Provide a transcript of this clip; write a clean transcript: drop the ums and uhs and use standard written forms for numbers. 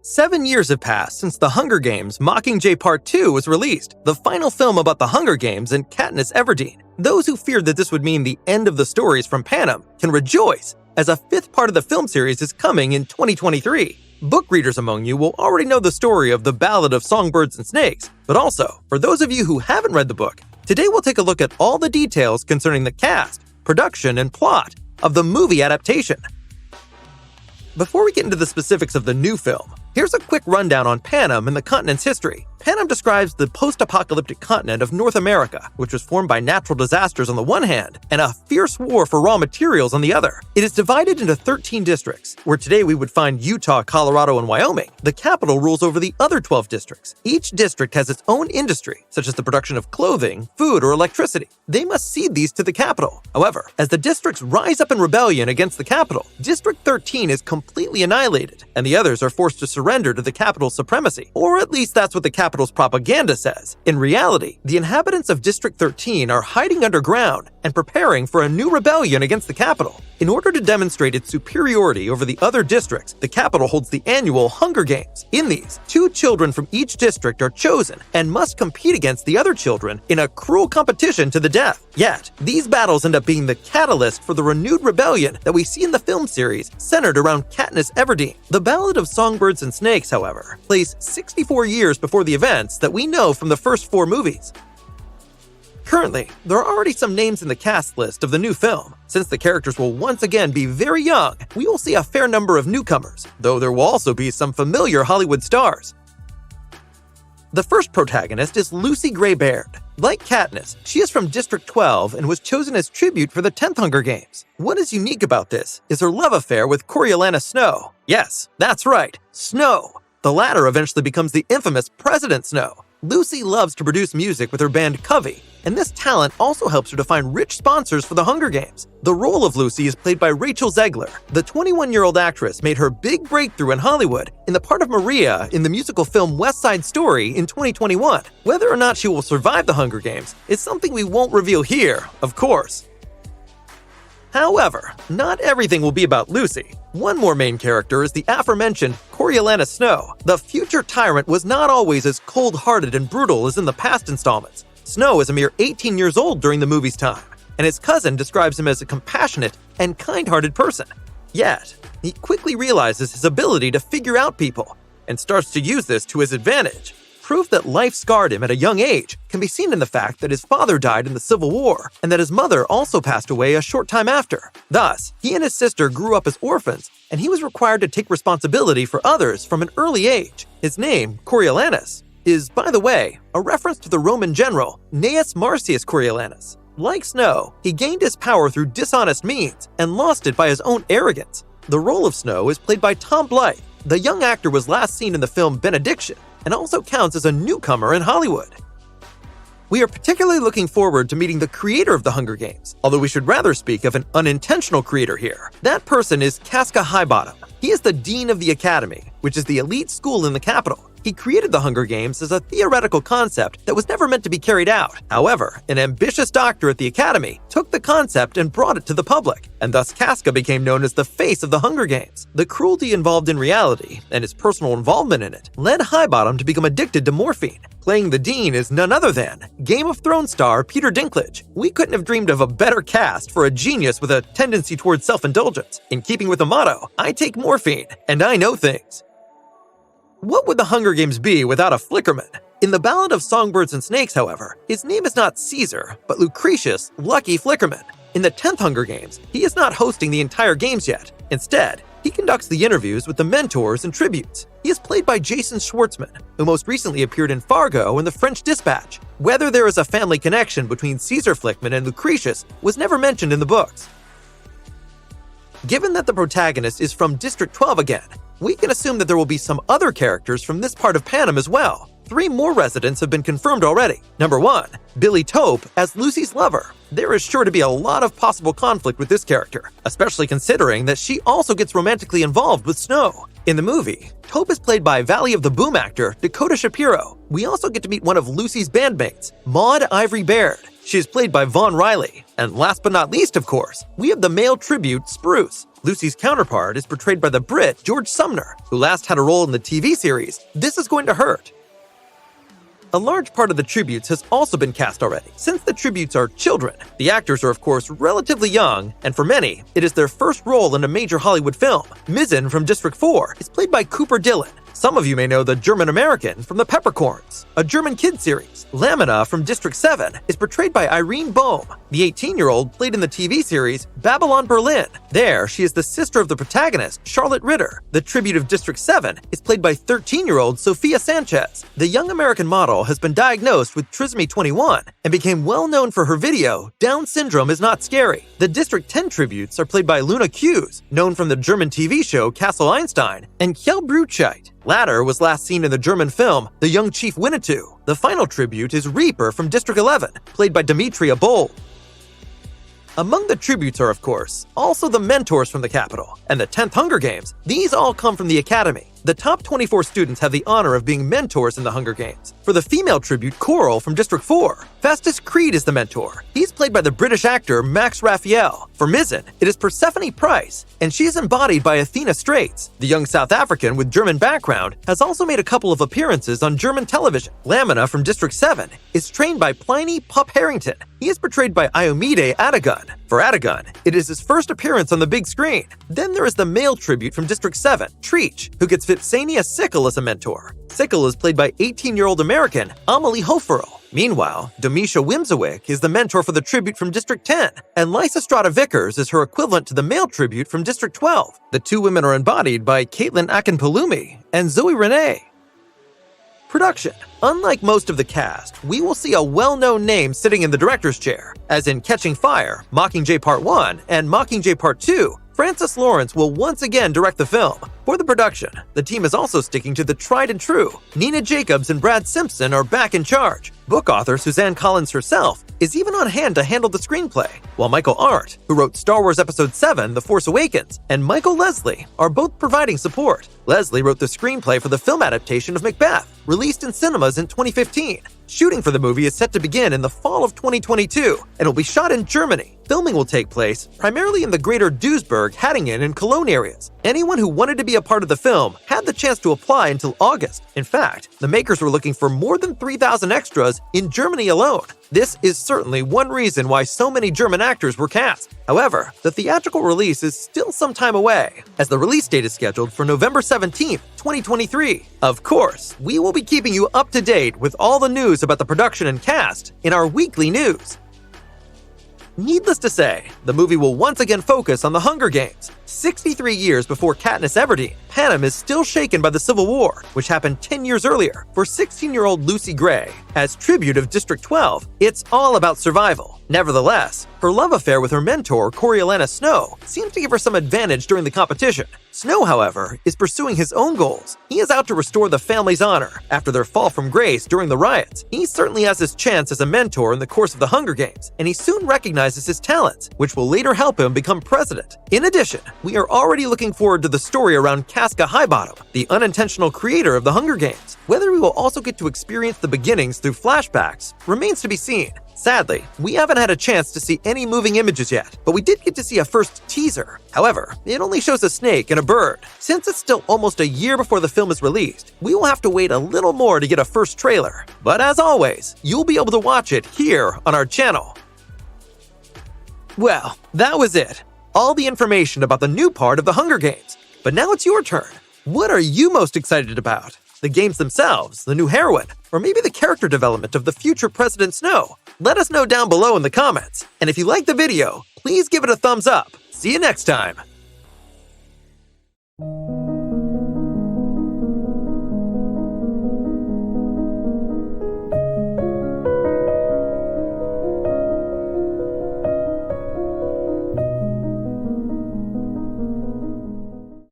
7 years have passed since The Hunger Games Mockingjay Part 2 was released, the final film about the Hunger Games and Katniss Everdeen. Those who feared that this would mean the end of the stories from Panem can rejoice, as a 5th part of the film series is coming in 2023. Book readers among you will already know the story of the Ballad of Songbirds and Snakes, but also, for those of you who haven't read the book, today we'll take a look at all the details concerning the cast, production, and plot of the movie adaptation. Before we get into the specifics of the new film, here's a quick rundown on Panem and the continent's history. Panem describes the post-apocalyptic continent of North America, which was formed by natural disasters on the one hand and a fierce war for raw materials on the other. It is divided into 13 districts, where today we would find Utah, Colorado, and Wyoming. The capital rules over the other 12 districts. Each district has its own industry, such as the production of clothing, food, or electricity. They must cede these to the capital. However, as the districts rise up in rebellion against the capital, District 13 is completely annihilated, and the others are forced to surrender to the capital's supremacy. Or at least that's what the capital's propaganda says. In reality, the inhabitants of District 13 are hiding underground and preparing for a new rebellion against the capital. In order to demonstrate its superiority over the other districts, the capital holds the annual Hunger Games. In these, 2 children from each district are chosen and must compete against the other children in a cruel competition to the death. Yet, these battles end up being the catalyst for the renewed rebellion that we see in the film series centered around Katniss Everdeen. The Ballad of Songbirds and Snakes, however, plays 64 years before the events that we know from the first 4 movies. Currently, there are already some names in the cast list of the new film. Since the characters will once again be very young, we will see a fair number of newcomers, though there will also be some familiar Hollywood stars. The first protagonist is Lucy Gray Baird. Like Katniss, she is from District 12 and was chosen as tribute for the 10th Hunger Games. What is unique about this is her love affair with Coriolanus Snow. Yes, that's right, Snow. The latter eventually becomes the infamous President Snow. Lucy loves to produce music with her band Covey, and this talent also helps her to find rich sponsors for the Hunger Games. The role of Lucy is played by Rachel Zegler. The 21-year-old actress made her big breakthrough in Hollywood in the part of Maria in the musical film West Side Story in 2021. Whether or not she will survive the Hunger Games is something we won't reveal here, of course. However, not everything will be about Lucy. One more main character is the aforementioned Coriolanus Snow. The future tyrant was not always as cold-hearted and brutal as in the past installments. Snow is a mere 18 years old during the movie's time, and his cousin describes him as a compassionate and kind-hearted person. Yet, he quickly realizes his ability to figure out people, and starts to use this to his advantage. Proof that life scarred him at a young age can be seen in the fact that his father died in the Civil War and that his mother also passed away a short time after. Thus, he and his sister grew up as orphans, and he was required to take responsibility for others from an early age. His name, Coriolanus, is, by the way, a reference to the Roman general Gnaeus Marcius Coriolanus. Like Snow, he gained his power through dishonest means and lost it by his own arrogance. The role of Snow is played by Tom Blythe. The young actor was last seen in the film Benediction, and also counts as a newcomer in Hollywood. We are particularly looking forward to meeting the creator of the Hunger Games, although we should rather speak of an unintentional creator here. That person is Casca Highbottom. He is the dean of the Academy, which is the elite school in the capital. He created the Hunger Games as a theoretical concept that was never meant to be carried out. However, an ambitious doctor at the Academy took the concept and brought it to the public, and thus Casca became known as the face of the Hunger Games. The cruelty involved in reality, and his personal involvement in it, led Highbottom to become addicted to morphine. Playing the dean is none other than Game of Thrones star Peter Dinklage. We couldn't have dreamed of a better cast for a genius with a tendency towards self-indulgence. In keeping with the motto, I take morphine, and I know things. What would the Hunger Games be without a Flickerman? In the Ballad of Songbirds and Snakes, however, his name is not Caesar, but Lucretius Lucky Flickerman. In the 10th Hunger Games, he is not hosting the entire games yet. Instead, he conducts the interviews with the mentors and tributes. He is played by Jason Schwartzman, who most recently appeared in Fargo and The French Dispatch. Whether there is a family connection between Caesar Flickman and Lucretius was never mentioned in the books. Given that the protagonist is from District 12 again, we can assume that there will be some other characters from this part of Panem as well. 3 more residents have been confirmed already. Number 1, Billy Tope as Lucy's lover. There is sure to be a lot of possible conflict with this character, especially considering that she also gets romantically involved with Snow. In the movie, Tope is played by Valley of the Boom actor Dakota Shapiro. We also get to meet one of Lucy's bandmates, Maud Ivory Baird. She is played by Vaughn Riley. And last but not least, of course, we have the male tribute, Spruce. Lucy's counterpart is portrayed by the Brit George Sumner, who last had a role in the TV series This Is Going to Hurt. A large part of the tributes has also been cast already. Since the tributes are children, the actors are of course relatively young, and for many, it is their first role in a major Hollywood film. Mizzen from District 4 is played by Cooper Dillon. Some of you may know the German-American from The Peppercorns, a German kid series. Lamina from District 7 is portrayed by Irene Boehm. The 18-year-old played in the TV series Babylon Berlin. There, she is the sister of the protagonist, Charlotte Ritter. The tribute of District 7 is played by 13-year-old Sophia Sanchez. The young American model has been diagnosed with trisomy 21 and became well known for her video, Down Syndrome is Not Scary. The District 10 tributes are played by Luna Hughes, known from the German TV show Castle Einstein, and Kjell Bruchheit. Latter was last seen in the German film The Young Chief Winnetou. The final tribute is Reaper from District 11, played by Demetria Bold. Among the tributes are, of course, also the mentors from the Capitol and the 10th Hunger Games. These all come from the Academy. The top 24 students have the honor of being mentors in the Hunger Games. For the female tribute, Coral from District 4, Festus Creed is the mentor. He's played by the British actor Max Raphael. For Mizzen, it is Persephone Price, and she is embodied by Athena Straits. The young South African with German background has also made a couple of appearances on German television. Lamina from District 7 is trained by Pliny Pup Harrington. He is portrayed by Iomide Adagun. For Adagun, it is his first appearance on the big screen. Then there is the male tribute from District 7, Treach, who gets Vipsania Sickle as a mentor. Sickle is played by 18-year-old American Amelie Hoferl. Meanwhile, Domitia Wimsawick is the mentor for the tribute from District 10, and Lysistrata Vickers is her equivalent to the male tribute from District 12. The two women are embodied by Caitlin Akinpalumi and Zoe Renee. Production. Unlike most of the cast, we will see a well-known name sitting in the director's chair. As in Catching Fire, Mockingjay Part 1, and Mockingjay Part 2, Francis Lawrence will once again direct the film. For the production, the team is also sticking to the tried and true. Nina Jacobs and Brad Simpson are back in charge. Book author Suzanne Collins herself is even on hand to handle the screenplay, while Michael Arndt, who wrote Star Wars Episode 7, The Force Awakens, and Michael Leslie are both providing support. Leslie wrote the screenplay for the film adaptation of Macbeth, released in cinemas in 2015. Shooting for the movie is set to begin in the fall of 2022 and will be shot in Germany. Filming will take place primarily in the greater Duisburg, Hattingen, and Cologne areas. Anyone who wanted to be a part of the film had the chance to apply until August. In fact, the makers were looking for more than 3,000 extras in Germany alone. This is certainly one reason why so many German actors were cast. However, the theatrical release is still some time away, as the release date is scheduled for November 17th, 2023. Of course, we will be keeping you up to date with all the news about the production and cast in our weekly news. Needless to say, the movie will once again focus on the Hunger Games. 63 years before Katniss Everdeen, Panem is still shaken by the Civil War, which happened 10 years earlier. For 16-year-old Lucy Gray, as tribute of District 12, it's all about survival. Nevertheless, her love affair with her mentor, Coriolanus Snow, seems to give her some advantage during the competition. Snow, however, is pursuing his own goals. He is out to restore the family's honor after their fall from grace during the riots. He certainly has his chance as a mentor in the course of the Hunger Games, and he soon recognizes his talents, which will later help him become president. In addition, we are already looking forward to the story around Casca Highbottom, the unintentional creator of the Hunger Games. Whether we will also get to experience the beginnings through flashbacks remains to be seen. Sadly, we haven't had a chance to see any moving images yet, but we did get to see a first teaser. However, it only shows a snake and a bird. Since it's still almost a year before the film is released, we will have to wait a little more to get a first trailer. But as always, you'll be able to watch it here on our channel. Well, that was it. All the information about the new part of the Hunger Games. But now it's your turn. What are you most excited about? The games themselves, the new heroine, or maybe the character development of the future President Snow? Let us know down below in the comments. And if you liked the video, please give it a thumbs up. See you next time.